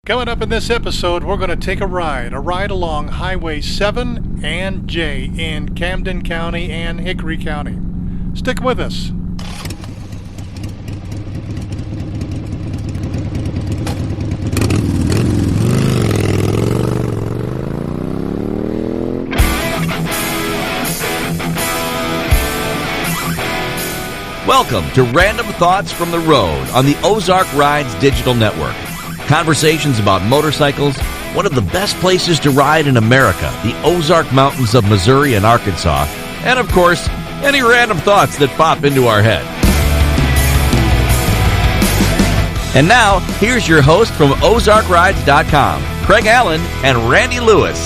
Coming up in this episode, we're going to take a ride along Highway 7 and J in Camden County and Hickory County. Stick with us. Welcome to Random Thoughts from the Road on the Ozark Rides Digital Network. Conversations about motorcycles, one of the best places to ride in America, the Ozark Mountains of Missouri and Arkansas, and of course, any random thoughts that pop into our head. And now, here's your host from OzarkRides.com, Craig Allen and Randy Lewis.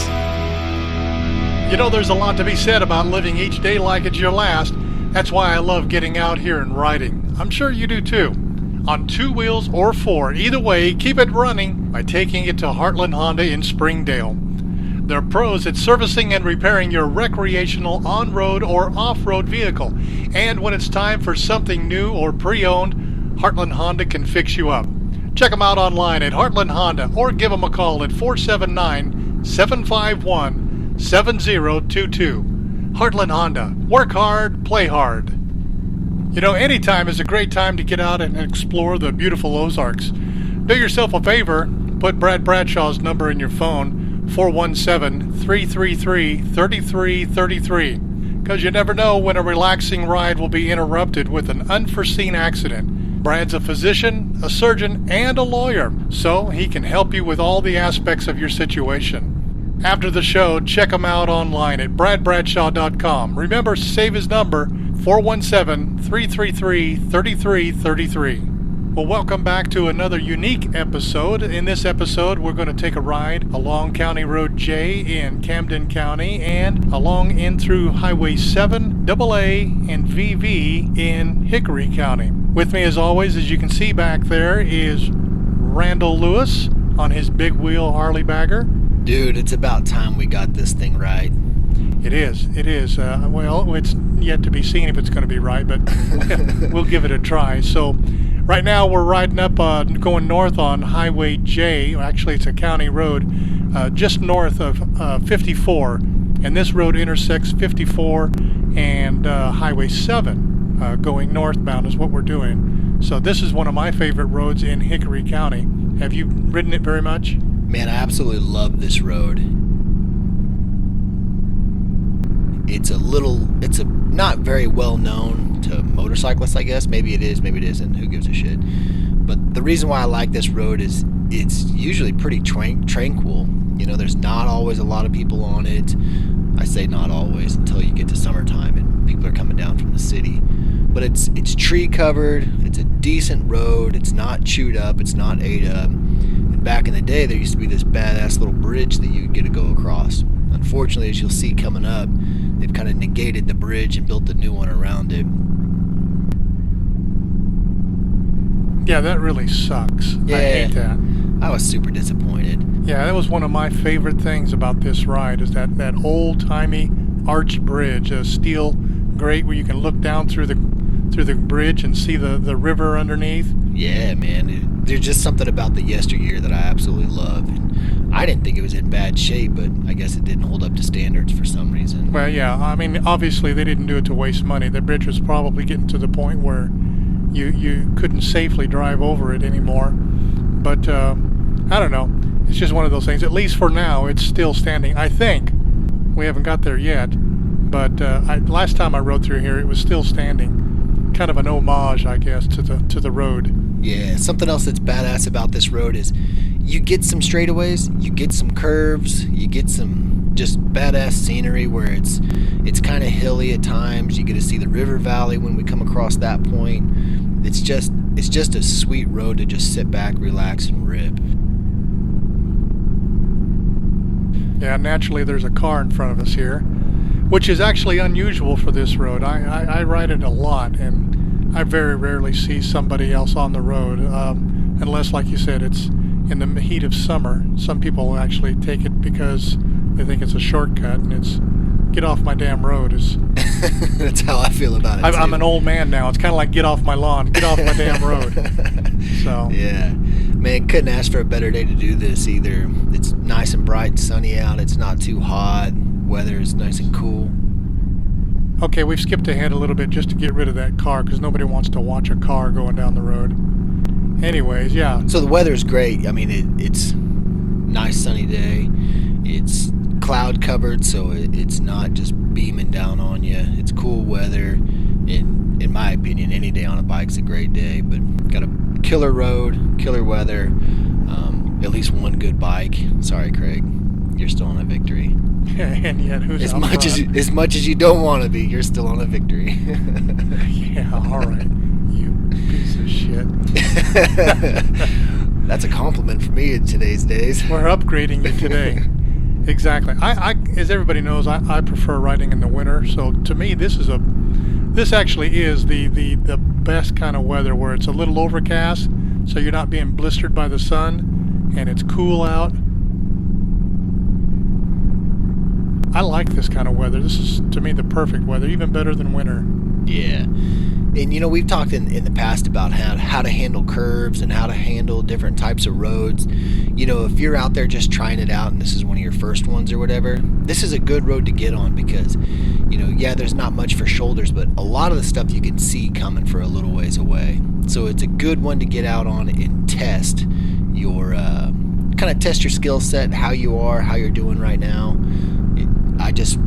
You know, there's a lot to be said about living each day like it's your last. That's why I love getting out here and riding. I'm sure you do too. On 2 wheels or 4, either way, keep it running by taking it to Heartland Honda in Springdale. They're pros at servicing and repairing your recreational on-road or off-road vehicle. And when it's time for something new or pre-owned, Heartland Honda can fix you up. Check them out online at Heartland Honda or give them a call at 479-751-7022. Heartland Honda. Work hard, play hard. You know, any time is a great time to get out and explore the beautiful Ozarks. Do yourself a favor, put Brad Bradshaw's number in your phone, 417-333-3333, because you never know when a relaxing ride will be interrupted with an unforeseen accident. Brad's a physician, a surgeon, and a lawyer, so he can help you with all the aspects of your situation. After the show, check him out online at bradbradshaw.com. Remember, save his number, 417-333-3333. Well, welcome back to another unique episode. In this episode, we're going to take a ride along County Road J in Camden County and along in through Highway 7, AA, and VV in Hickory County. With me, as always, as you can see back there, is Randall Lewis on his big wheel Harley bagger. Dude, it's about time we got this thing right. It is. Well, it's yet to be seen if it's going to be right, but we'll give it a try. So right now we're riding up, going north on Highway J. Actually, it's a county road just north of 54. And this road intersects 54 and Highway 7 going northbound is what we're doing. So this is one of my favorite roads in Hickory County. Have you ridden it very much? Man, I absolutely love this road. It's not very well known to motorcyclists, I guess. Maybe it is, maybe it isn't. Who gives a shit? But the reason why I like this road is it's usually pretty tranquil. You know, there's not always a lot of people on it. I say not always until you get to summertime and people are coming down from the city. But it's tree covered. It's a decent road. It's not chewed up. It's not ate up. And back in the day, there used to be this badass little bridge that you get to go across. Unfortunately, as you'll see coming up, they've kind of negated the bridge and built a new one around it. Yeah, that really sucks. Yeah, I hate that. I was super disappointed. Yeah, that was one of my favorite things about this ride is that old-timey arched bridge, a steel grate where you can look down through the bridge and see the river underneath. Yeah, man. There's just something about the yesteryear that I absolutely love. And I didn't think it was in bad shape, but I guess it didn't hold up to standards for some reason. Well, yeah, I mean, obviously they didn't do it to waste money. The bridge was probably getting to the point where you couldn't safely drive over it anymore. But I don't know. It's just one of those things. At least for now, it's still standing. I think we haven't got there yet, but last time I rode through here, it was still standing. Kind of an homage, I guess, to the road. Yeah, something else that's badass about this road is you get some straightaways, you get some curves, you get some just badass scenery where it's kind of hilly at times. You get to see the river valley when we come across that point. It's just a sweet road to just sit back, relax, and rip. Yeah, naturally there's a car in front of us here, which is actually unusual for this road. I ride it a lot, and I very rarely see somebody else on the road, unless, like you said, it's in the heat of summer. Some people actually take it because they think it's a shortcut, and it's get off my damn road. That's how I feel about it, I'm an old man now. It's kind of like get off my lawn, get off my damn road. So yeah. Man, couldn't ask for a better day to do this either. It's nice and bright and sunny out. It's not too hot. Weather is nice and cool. Okay, we've skipped ahead a little bit just to get rid of that car because nobody wants to watch a car going down the road. Anyways, yeah. So the weather's great. I mean, it's nice sunny day. It's cloud covered, so it's not just beaming down on you. It's cool weather. In my opinion, any day on a bike's a great day. But got a killer road, killer weather. At least one good bike. Sorry, Craig, you're still on a victory. And yet, who's as much as you don't want to be, you're still on a victory. Yeah, all right, you piece of shit. That's a compliment for me in today's days. We're upgrading you today. Exactly. I as everybody knows, I prefer riding in the winter. So to me, this actually is the best kind of weather where it's a little overcast, so you're not being blistered by the sun, and it's cool out. I like this kind of weather. This is, to me, the perfect weather, even better than winter. Yeah. And, we've talked in the past about how to handle curves and how to handle different types of roads. If you're out there just trying it out and this is one of your first ones or whatever, this is a good road to get on because, there's not much for shoulders, but a lot of the stuff you can see coming for a little ways away. So it's a good one to get out on and test your, kind of test your skill set, how you're doing right now. I just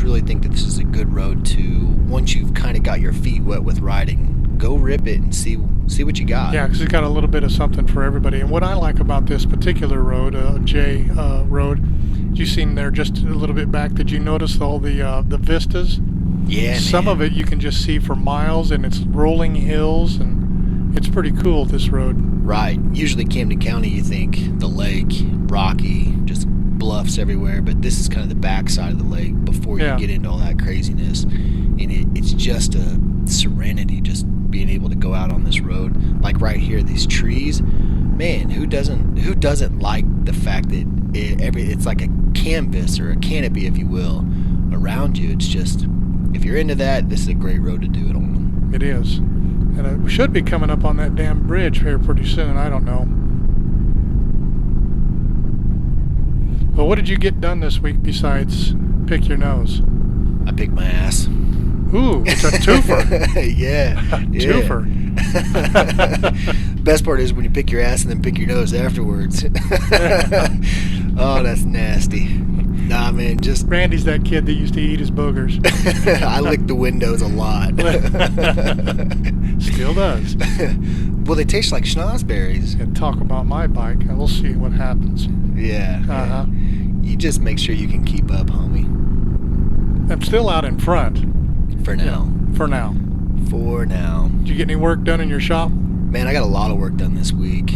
really think that this is a good road to, once you've kind of got your feet wet with riding, go rip it and see what you got. Yeah, because it's got a little bit of something for everybody. And what I like about this particular road, J road, you seen there just a little bit back, did you notice all the vistas? Yeah, Some of it you can just see for miles, and it's rolling hills, and it's pretty cool, this road. Right. Usually Camden County, you think the lake, rocky, just bluffs everywhere, but this is kind of the backside of the lake before you get into all that craziness, and it's just a serenity just being able to go out on this road. Like right here, these trees, man, who doesn't like the fact that it's like a canvas or a canopy, if you will, around you. It's just, if you're into that, this is a great road to do it on. It is. And we should be coming up on that damn bridge here pretty soon. I don't know. Well, what did you get done this week besides pick your nose? I picked my ass. Ooh, it's a twofer. Yeah. Twofer. Best part is when you pick your ass and then pick your nose afterwards. Oh, that's nasty. Nah, man, just... Randy's that kid that used to eat his boogers. I lick the windows a lot. Still does. Well, they taste like schnozberries. And talk about my bike, and we'll see what happens. Yeah. Uh-huh. You just make sure you can keep up, homie. I'm still out in front. For now. For now. For now. Did you get any work done in your shop? Man, I got a lot of work done this week.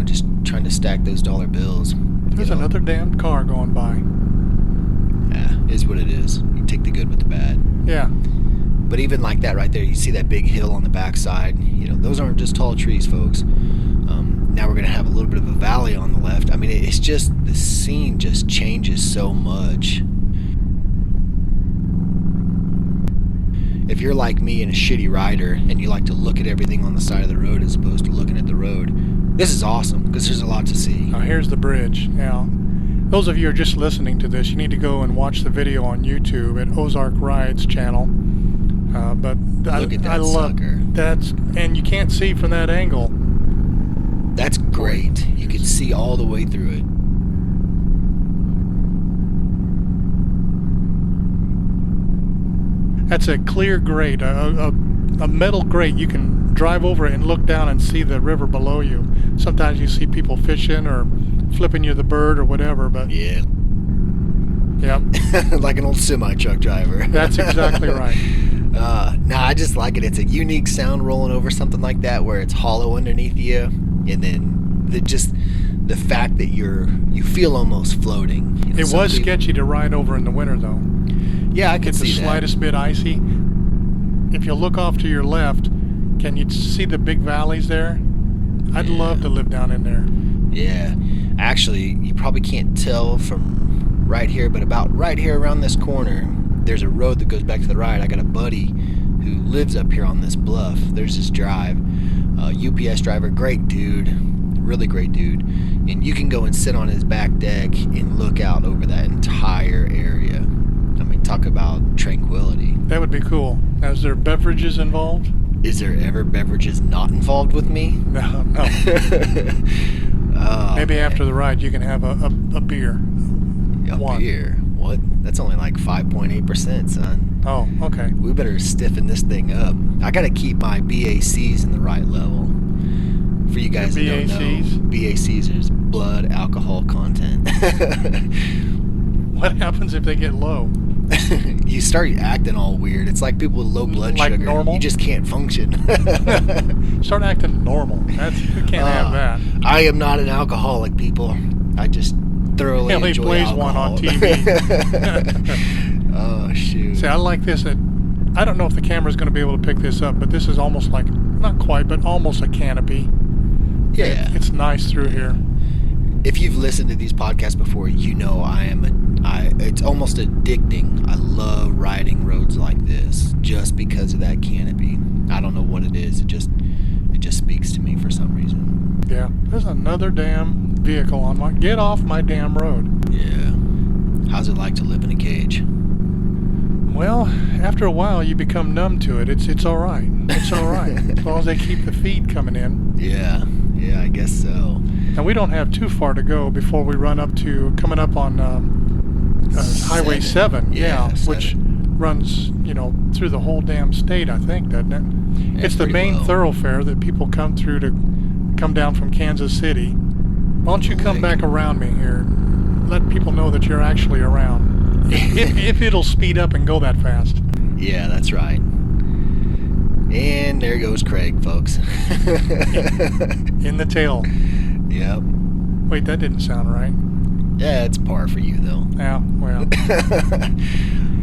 Just trying to stack those dollar bills. There's another damn car going by. Yeah, it is what it is. You take the good with the bad. Yeah. But even like that right there, you see that big hill on the backside. Those aren't just tall trees, folks. Now we're going to have a little bit of a valley on the left. I mean, it's just, the scene just changes so much. If you're like me and a shitty rider and you like to look at everything on the side of the road as opposed to looking at the road, this is awesome because there's a lot to see. Now here's the bridge. Now, those of you who are just listening to this, you need to go and watch the video on YouTube at Ozark Rides channel. But look at that I love sucker. And you can't see from that angle. That's great. You can see all the way through it. That's a clear grate, a metal grate. You can drive over it and look down and see the river below you. Sometimes you see people fishing or flipping you the bird or whatever, but... Yeah. Yep. Like an old semi-truck driver. That's exactly right. I just like it. It's a unique sound rolling over something like that where it's hollow underneath you, and then the fact that you feel almost floating. It was sketchy to ride over in the winter, though. Yeah, I can see that. It's the slightest bit icy. If you look off to your left, can you see the big valleys there? I'd love to live down in there. Yeah. Actually, you probably can't tell from right here, but about right here around this corner, there's a road that goes back to the right. I got a buddy who lives up here on this bluff. There's his drive. UPS driver, great dude. really great dude. And you can go and sit on his back deck and look out over that entire area. I mean, talk about tranquility. That would be cool. Now, is there beverages involved? Is there ever beverages not involved with me? No. Maybe after the ride you can have a beer. Beer? What? That's only like 5.8%, son. Oh, okay. We better stiffen this thing up. I gotta keep my BACs in the right level. For you guys that don't know, BACs is blood alcohol content. What happens if they get low? You start acting all weird. It's like people with low blood sugar. Normal? You just can't function. Start acting normal. We can't have that. I am not an alcoholic, people. I just thoroughly enjoy plays alcohol. one on TV. Oh, shoot. See, I like this. I don't know if the camera's going to be able to pick this up, but this is almost like, not quite, but almost a canopy. Yeah. It's nice through here. If you've listened to these podcasts before, you know it's almost addicting. I love riding roads like this just because of that canopy. I don't know what it is. It just speaks to me for some reason. Yeah. There's another damn vehicle on my... Get off my damn road. Yeah. How's it like to live in a cage? Well, after a while, you become numb to it. It's all right. It's all right. As long as they keep the feed coming in. Yeah, I guess so. And we don't have too far to go before we run up to... Coming up on Highway 7. Yeah, 7. Which runs, through the whole damn state, I think, doesn't it? Yeah, it's the main thoroughfare that people come through to come down from Kansas City. Why don't you come back around me here? Let people know that you're actually around. if it'll speed up and go that fast. Yeah, that's right. And there goes Craig, folks. In the tail. Yep. Wait, that didn't sound right. Yeah, it's par for you, though. Yeah, well.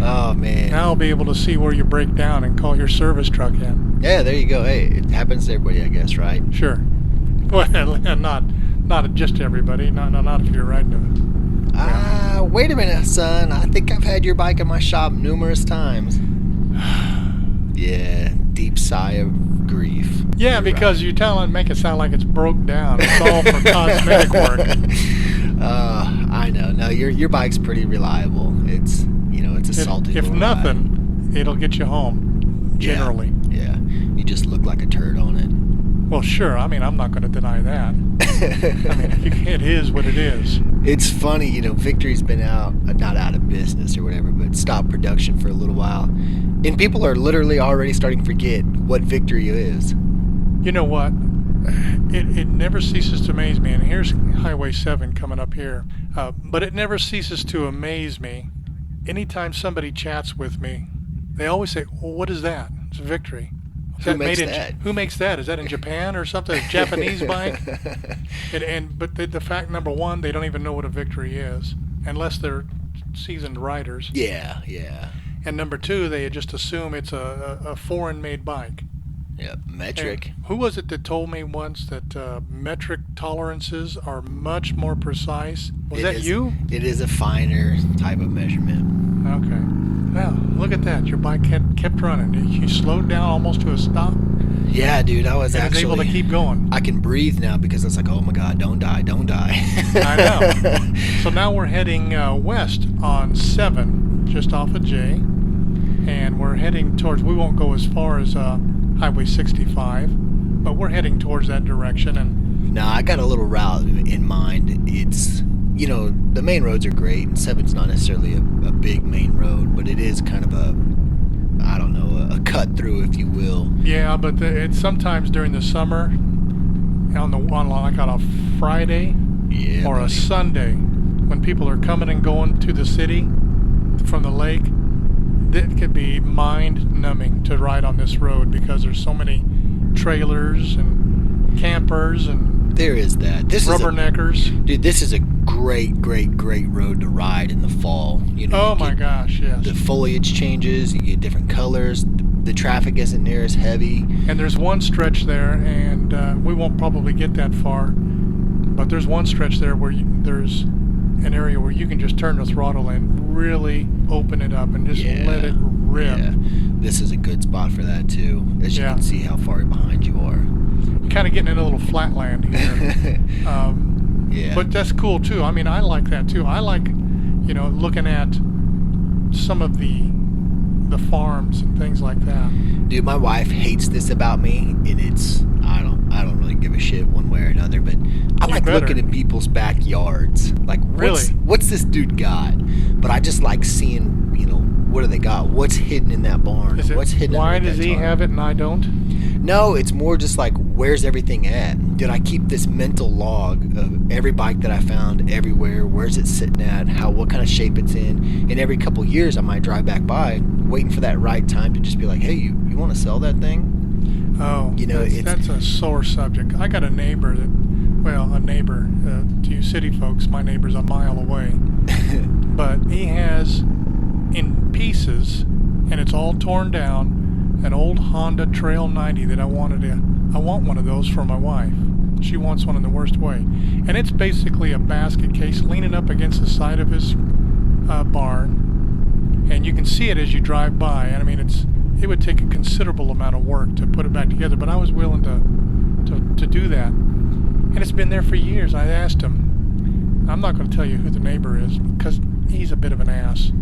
Oh, man. Now I'll be able to see where you break down and call your service truck in. Yeah, there you go. Hey, it happens to everybody, I guess, right? Sure. Well, not just everybody. Not if you're riding it. Wait a minute, son. I think I've had your bike in my shop numerous times. Yeah, deep sigh of grief. Yeah, You're because right. you make it sound like it's broke down. It's all for cosmetic work. I know. No, your bike's pretty reliable. It's a salty If little nothing, ride. it'll get you home. Generally. Yeah. You just look like a turd on it. Well, sure. I mean, I'm not going to deny that. I mean, it is what it is. It's funny, Victory's been not out of business or whatever, but stopped production for a little while. And people are literally already starting to forget what Victory is. You know what? It never ceases to amaze me. And here's Highway 7 coming up here. But it never ceases to amaze me. Anytime somebody chats with me, they always say, well, what is that? It's Victory. Who makes that? Who makes that? Is that in Japan or something? A Japanese bike? But the fact, number one, they don't even know what a Victory is, unless they're seasoned riders. Yeah. And number two, they just assume it's a foreign-made bike. Yep, metric. And who was it that told me once that metric tolerances are much more precise? Was that you? It is a finer type of measurement. Okay. Well, look at that. Your bike kept running. You slowed down almost to a stop. Yeah, dude, I was actually able to keep going. I can breathe now because it's like, oh my God, don't die. I know. So now we're heading west on 7, just off of J. And we're heading towards, we won't go as far as Highway 65, but we're heading towards that direction. And no, I got a little route in mind. It's, the main roads are great, and 7's not necessarily a big main road, but it is kind of a cut through, if you will. Yeah, but it's sometimes during the summer, on a Friday or a Sunday, when people are coming and going to the city from the lake, it can be mind-numbing to ride on this road because there's so many trailers and campers and there is that. Rubberneckers. Dude, this is a great road to ride in the fall. Oh my gosh, yes. The foliage changes, you get different colors, the traffic isn't near as heavy. And there's one stretch there, and we won't probably get that far, but there's one stretch there where there's an area where you can just turn the throttle and really open it up and just let it rip. Yeah. This is a good spot for that too, as you can see how far behind you are. kind of getting in a little flatland here. Yeah. But that's cool too. I mean, I like that too. I like, looking at some of the farms and things like that. Dude, my wife hates this about me, and it's I don't really give a shit one way or another, but I like looking in people's backyards. Like, what's this dude got? But I just like seeing, what do they got? What's hidden in that barn? What's hidden? Why does he have it and I don't? No, it's more just like, where's everything at? Did I keep this mental log of every bike that I found everywhere? Where's it sitting at? What kind of shape it's in? And every couple years, I might drive back by, waiting for that right time to just be like, hey, you want to sell that thing? Oh, that's a sore subject. I got a neighbor to you city folks, my neighbor's a mile away. But he has, in pieces, and it's all torn down, an old Honda Trail 90 that I want one of those for my wife. She wants one in the worst way. And it's basically a basket case leaning up against the side of his barn. And you can see it as you drive by. And I mean, it would take a considerable amount of work to put it back together, but I was willing to do that. And it's been there for years. I asked him, I'm not going to tell you who the neighbor is because he's a bit of an ass.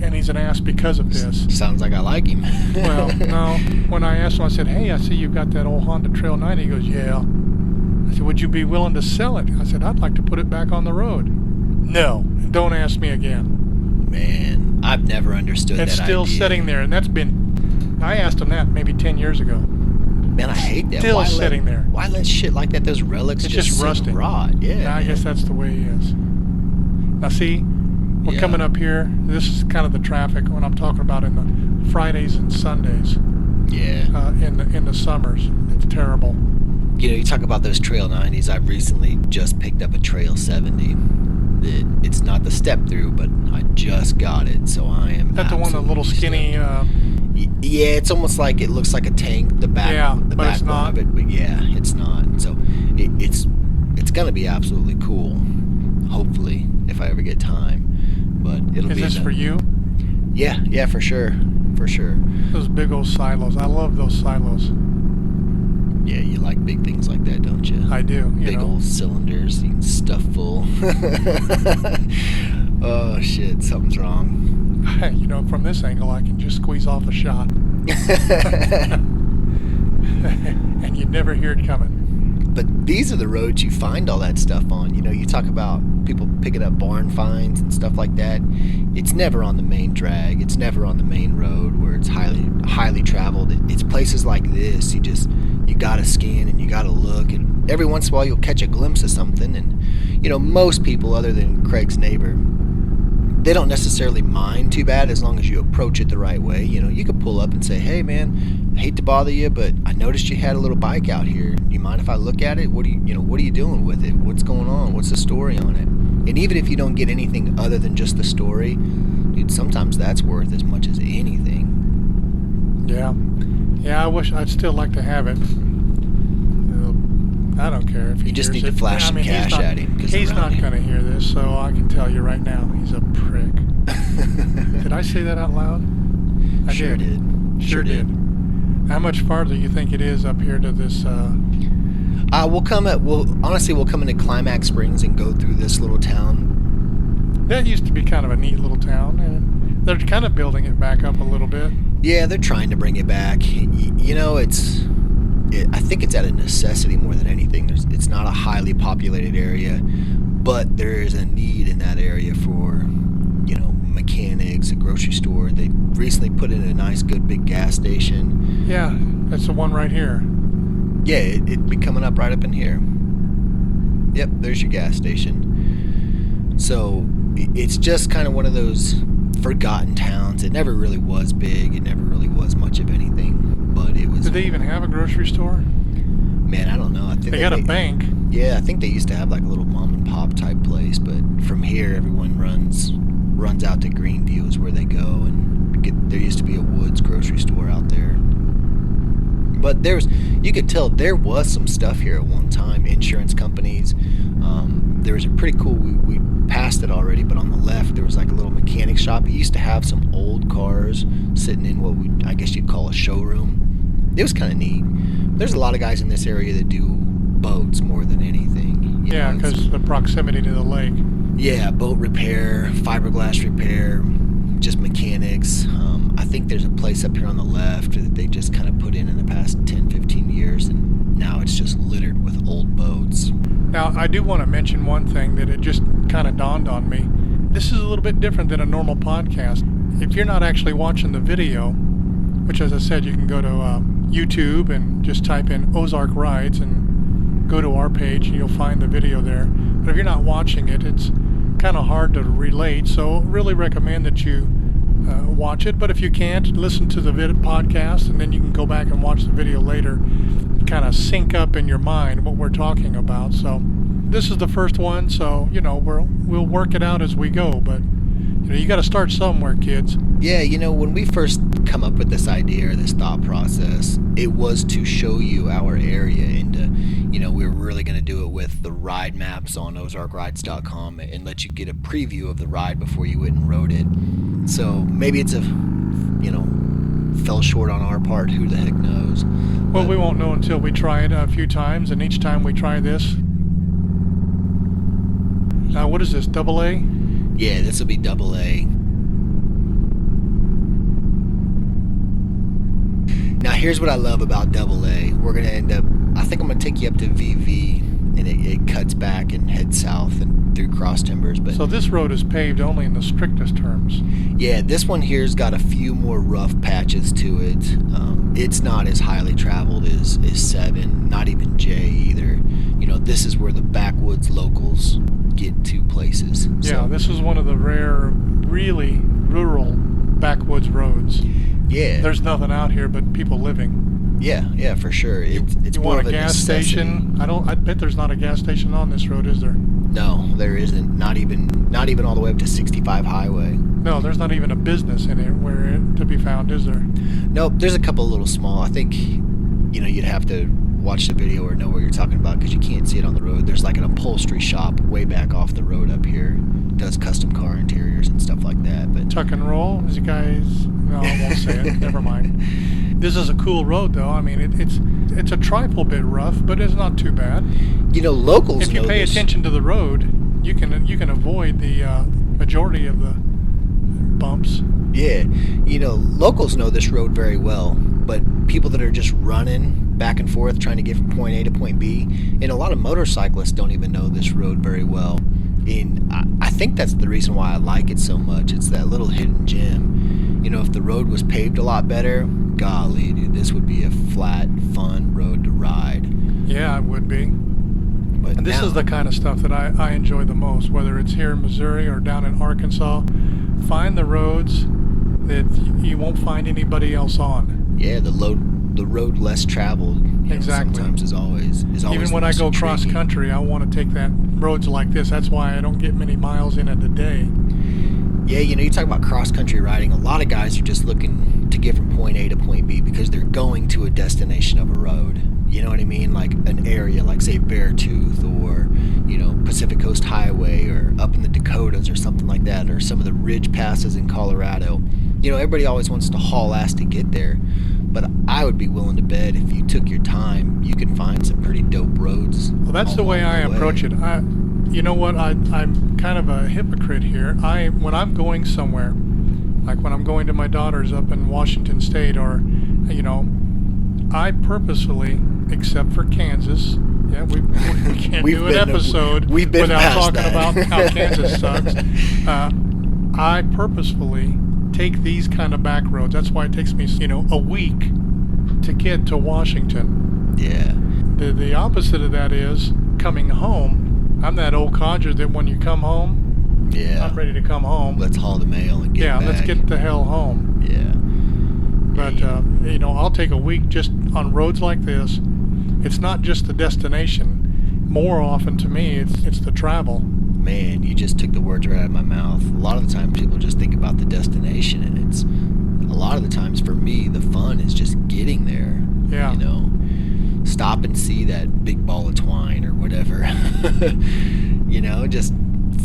And he's an ass because of this. Sounds like I like him. Well, no. When I asked him, I said, hey, I see you've got that old Honda Trail 90. He goes, yeah. I said, would you be willing to sell it? I said, I'd like to put it back on the road. No. Don't ask me again. Man, I've never understood that idea. It's still sitting there, and that's been... I asked him that maybe 10 years ago. Man, I hate that. Still sitting there. Why let shit like that, those relics just rusting. Rot? Yeah, I guess that's the way he is. Now, see... We're coming up here. This is kind of the traffic when I'm talking about in the Fridays and Sundays. Yeah. In the summers, it's terrible. You talk about those Trail 90s. I've recently just picked up a Trail 70. It's not the step through, but I just got it, so I am. Is that the one, the little skinny? Yeah, it's almost like it looks like a tank. The back, the back of it, but yeah, it's not. So it's gonna be absolutely cool. Hopefully, if I ever get time. But it'll be. Is this for you? Yeah, for sure. Those big old silos. I love those silos. Yeah, you like big things like that, don't you? I do. Big old cylinders, you can stuff full. Oh shit, something's wrong. From this angle, I can just squeeze off a shot, and you'd never hear it coming. But these are the roads you find all that stuff on. You talk about people picking up barn finds and stuff like that. It's never on the main drag. It's never on the main road where it's highly traveled. It's places like this. You gotta scan and you gotta look, and every once in a while you'll catch a glimpse of something. And most people, other than Craig's neighbor, they don't necessarily mind too bad as long as you approach it the right way. You could pull up and say, hey man, I hate to bother you, but I noticed you had a little bike out here. Do you mind if I look at it? What are you doing with it? What's going on? What's the story on it? And even if you don't get anything other than just the story, dude, sometimes that's worth as much as anything. Yeah, I wish I'd still like to have it. I don't care if he You just hears need to flash some cash at him. He's not going to hear this, so I can tell you right now, he's a prick. Did I say that out loud? I Sure did. Sure did. How much farther do you think it is up here to this? We'll come into Climax Springs and go through this little town. That used to be kind of a neat little town, and they're kind of building it back up a little bit. Yeah, they're trying to bring it back. I think it's out of necessity more than anything. It's not a highly populated area, but there is a need in that area for, mechanics, a grocery store. They recently put in a nice, good, big gas station. Yeah, that's the one right here. Yeah, it'd be coming up right up in here. Yep, there's your gas station. So it's just kind of one of those forgotten towns. It never really was big. It never really was much of anything. But it was. Did they even have a grocery store? Man, I don't know. I think they got a bank. Yeah, I think they used to have like a little mom and pop type place. But from here, everyone runs out to Greenview is where they go, and there used to be a Woods grocery store out there. But you could tell there was some stuff here at one time. Insurance companies. There was a pretty cool. We passed it already, but on the left there was like a little mechanic shop. It used to have some old cars sitting in what I guess you'd call a showroom. it was kind of neat. There's a lot of guys in this area that do boats more than anything. Yeah, because the proximity to the lake. Yeah, boat repair, fiberglass repair, just mechanics. I think there's a place up here on the left that they just kind of put in the past 10, 15 years, and now it's just littered with old boats. Now, I do want to mention one thing that it just kind of dawned on me. This is a little bit different than a normal podcast. If you're not actually watching the video, which, as I said, you can go to YouTube and just type in Ozark Rides and go to our page and you'll find the video there. But if you're not watching it, it's kind of hard to relate, so really recommend that you watch it. But if you can't, listen to the podcast, and then you can go back and watch the video later, kind of sync up in your mind what we're talking about. So this is the first one, so we'll work it out as we go, but you got to start somewhere, kids. Yeah, when we first come up with this idea or this thought process, it was to show you our area, and we were really going to do it with the ride maps on ozarkrides.com and let you get a preview of the ride before you went and rode it. So maybe it's fell short on our part, who the heck knows. Well, we won't know until we try it a few times, and each time we try this. What is this, AA? Yeah, this will be AA. Now, here's what I love about AA. We're going to end up, I think I'm going to take you up to VV, and it cuts back and heads south and through cross timbers. But so this road is paved only in the strictest terms. Yeah, this one here's got a few more rough patches to it. It's not as highly traveled as 7, not even J either. This is where the backwoods locals get to places. Yeah, this is one of the rare, really rural backwoods roads. Yeah. There's nothing out here but people living. Yeah, for sure. It's you more want of a gas station? I bet there's not a gas station on this road, is there? No, there isn't. Not even all the way up to 65 highway. No, there's not even a business in it to be found, is there? Nope, there's a couple little small. I think you'd have to watch the video or know what you're talking about because you can't see it on the road. There's like an upholstery shop way back off the road up here. Does custom car interiors and stuff like that. But Tuck and roll, as you guys... No, I won't say it. Never mind. This is a cool road, though. I mean, it's a trifle bit rough, but it's not too bad. Locals. If you pay attention to the road, you can avoid the majority of the bumps. Yeah, locals know this road very well, but people that are just running back and forth trying to get from point A to point B, and a lot of motorcyclists don't even know this road very well. And I think that's the reason why I like it so much. It's that little hidden gem. If the road was paved a lot better, golly, dude, this would be a flat, fun road to ride. Yeah, it would be. And this is the kind of stuff that I enjoy the most, whether it's here in Missouri or down in Arkansas. Find the roads that you won't find anybody else on. Yeah, the road less traveled. Exactly. Sometimes is always even when I go cross country, I want to take that roads like this. That's why I don't get many miles in a day. Yeah, you talk about cross country riding. A lot of guys are just looking to get from point A to point B because they're going to a destination of a road. You know what I mean? Like an area, like say Beartooth or Pacific Coast Highway or up in the Dakotas or something like that, or some of the ridge passes in Colorado. Everybody always wants to haul ass to get there. But I would be willing to bet if you took your time, you can find some pretty dope roads. Well, that's the way I approach it. You know what? I'm kind of a hypocrite here. When I'm going somewhere, like when I'm going to my daughter's up in Washington State, or I purposefully, except for Kansas, we can't do an episode without talking about how Kansas sucks. I purposefully take these kind of back roads. That's why it takes me, a week to get to Washington. Yeah. The opposite of that is coming home. I'm that old codger that when you come home, yeah, I'm ready to come home. Let's haul the mail and get back. Let's get the hell home. Yeah. But, I'll take a week just on roads like this. It's not just the destination. More often to me, it's the travel. Man, you just took the words right out of my mouth. A lot of the time people just think about the destination, and it's a lot of the times for me, the fun is just getting there. Yeah. Stop and see that big ball of twine or whatever. Just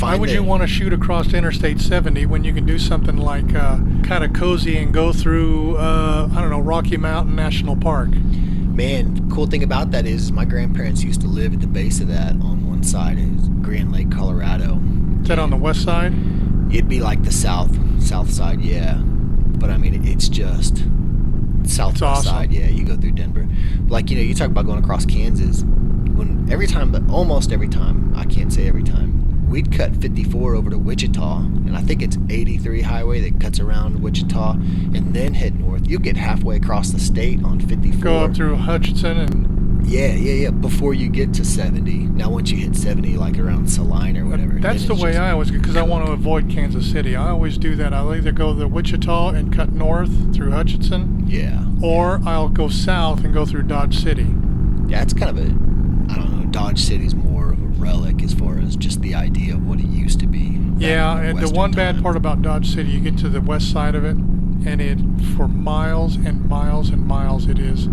Why would you want to shoot across Interstate 70 when you can do something like kind of cozy and go through, Rocky Mountain National Park? Man, cool thing about that is my grandparents used to live at the base of that on one side. It was Grand Lake, Colorado. Is that on the west side? It'd be like the south side, yeah. But I mean, it's just southwest awesome. side, yeah. You go through Denver. Like, you talk about going across Kansas. Almost every time, I can't say every time, we'd cut 54 over to Wichita, and I think it's 83 highway that cuts around Wichita, and then head north. You get halfway across the state on 54. Go up through Hutchinson and... Yeah, before you get to 70. Now, once you hit 70, like around Saline or whatever. That's the way I always go, because I want to avoid Kansas City. I always do that. I'll either go to Wichita and cut north through Hutchinson. Yeah. Or I'll go south and go through Dodge City. Yeah, it's kind of Dodge City's more of a relic as far as just the idea of what it used to be. Yeah, and the one bad part about Dodge City, you get to the west side of it, and it, for miles and miles and miles, it is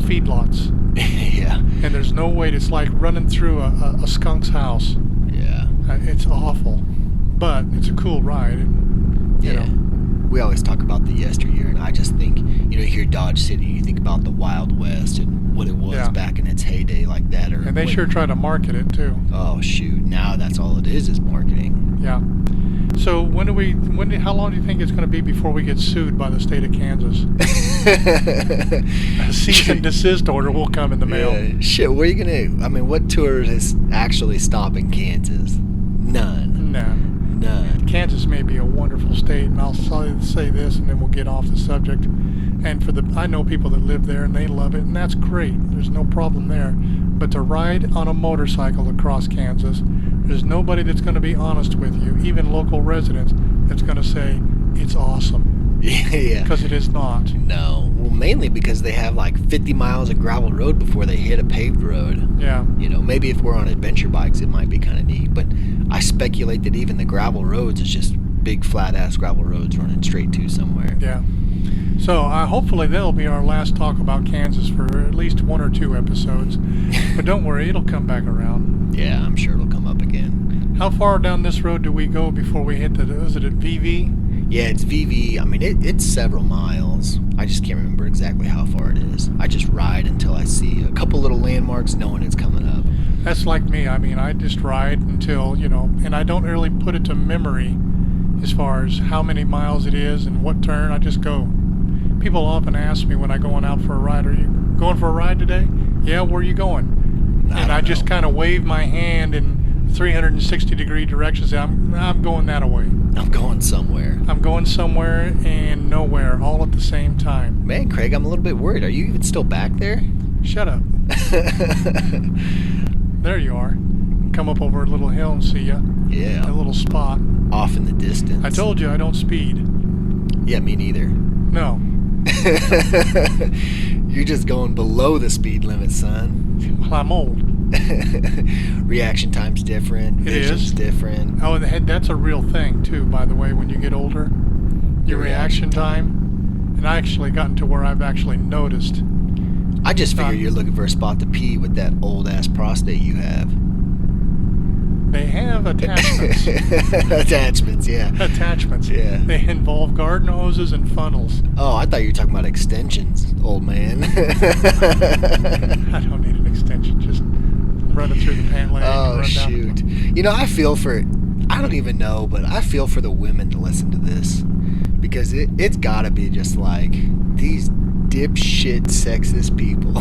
feedlots. Yeah. And there's no way, it's like running through a skunk's house. Yeah. It's awful, but it's a cool ride. You know. We always talk about the yesteryear, and I just think, you hear Dodge City, you think about the Wild West and what it was back in its heyday like that. And they sure try to market it, too. Oh, shoot. Now that's all it is marketing. Yeah. So how long do you think it's going to be before we get sued by the state of Kansas? A cease and desist order will come in the mail. Yeah, shit, what are you going to... I mean, what tour is actually stopping Kansas? None. None. Kansas may be a wonderful state, and I'll say this, and then we'll get off the subject. And I know people that live there, and they love it, and that's great. There's no problem there. But to ride on a motorcycle across Kansas, there's nobody that's going to be honest with you, even local residents, that's going to say it's awesome. Yeah. Because it is not. No. Well, mainly because they have like 50 miles of gravel road before they hit a paved road. Yeah. Maybe if we're on adventure bikes, it might be kind of neat, but I speculate that even the gravel roads is just big flat-ass gravel roads running straight to somewhere. Yeah. So hopefully that'll be our last talk about Kansas for at least 1 or 2 episodes. But don't worry, it'll come back around. Yeah, I'm sure it'll come up again. How far down this road do we go before we hit is it at VV? Yeah, it's VV. I mean, it's several miles. I just can't remember exactly how far it is. I just ride until I see a couple little landmarks knowing it's coming up. That's like me. I mean, I just ride until, and I don't really put it to memory as far as how many miles it is and what turn. I just go. People often ask me when I'm going out for a ride, are you going for a ride today? Yeah, where are you going? I just kind of wave my hand in 360-degree directions. Say, I'm going that way. I'm going somewhere. I'm going somewhere and nowhere, all at the same time. Man, Craig, I'm a little bit worried. Are you even still back there? Shut up. There you are. Come up over a little hill and see you. Yeah. A little spot. Off in the distance. I told you I don't speed. Yeah, me neither. No. You're just going below the speed limit, son. Well, I'm old. Reaction time's different. Vision's different. Oh, that's a real thing, too, by the way, when you get older. Your reaction time. And I actually gotten to where I've actually noticed. I just figure you're looking for a spot to pee with that old-ass prostate you have. They have attachments. Attachments, yeah. Attachments. Yeah. They involve garden hoses and funnels. Oh, I thought you were talking about extensions, old man. I don't need an extension. Just run it through the pant leg. Oh, and run shoot. Down. I feel for... I don't even know, but I feel for the women to listen to this. Because it's gotta be just like these dipshit sexist people.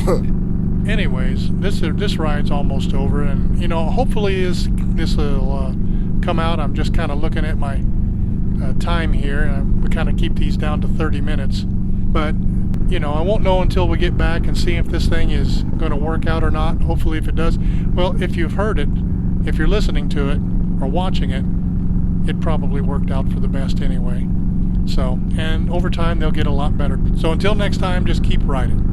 Anyways, this ride's almost over, and hopefully this will come out. I'm just kind of looking at my time here, and we kind of keep these down to 30 minutes. But I won't know until we get back and see if this thing is going to work out or not. Hopefully, if it does, well, if you've heard it, if you're listening to it or watching it, it probably worked out for the best anyway. So, and over time they'll get a lot better. So until next time, just keep riding.